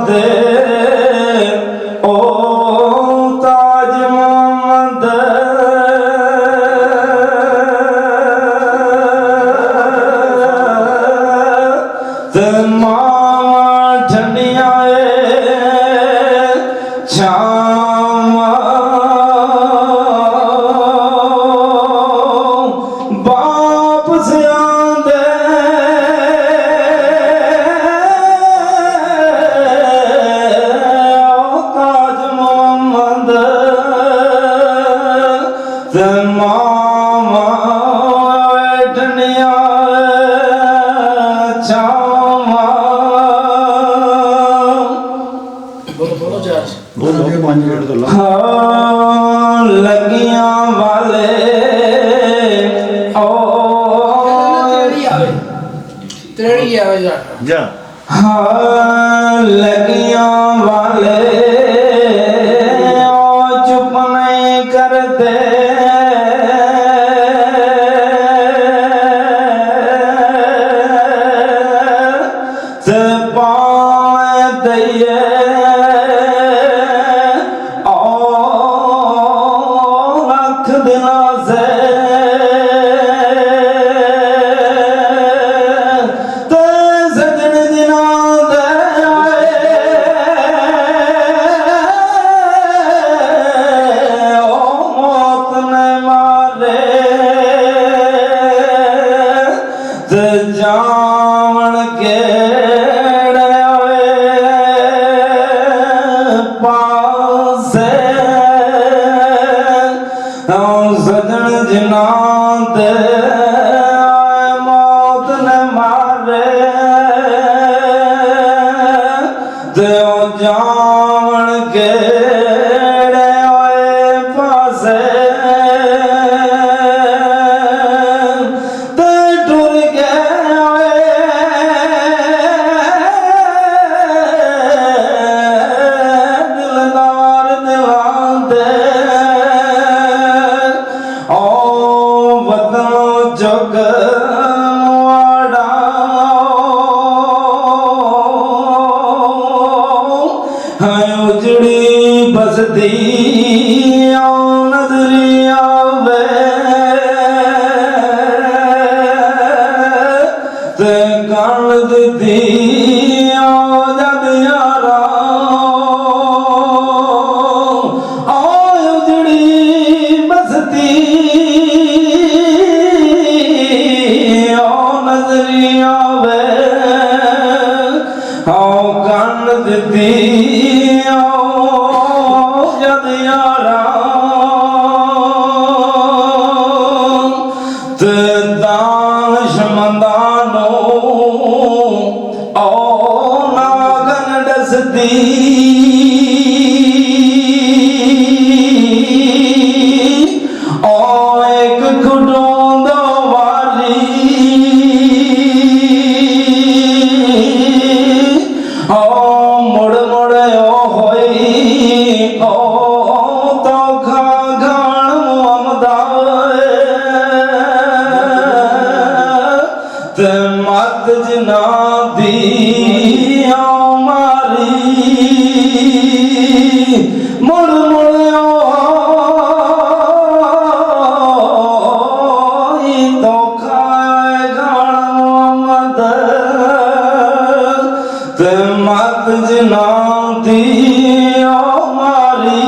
दे ओ ताज मोहम्मद ते मावा ठंडिया छावा बाप से आंदे ताज मोहम्मद ते मावा ठंडिया छावा हाँ लगियां वाले जा हाँ लगियां वाले चुप नहीं करते ते पाए दिए रख दिना से जावन के पास सजन जिना दे मौत ने मारे ते जावन के पासे जग उजड़ी बसती नजरी आवे ते कण दी जद यारा उजड़ी बसती नजरी आवे कण दी जद यारा ते दानिश मंदानो नागन डसदी एक खुडोंदो वाली मुड़ मुड़ होई तो घाघण मुहम्मदाए ते मत जना दी मारी मुड़ मुड़ तो घाघण मुहम्मद ते मत जना दी मारी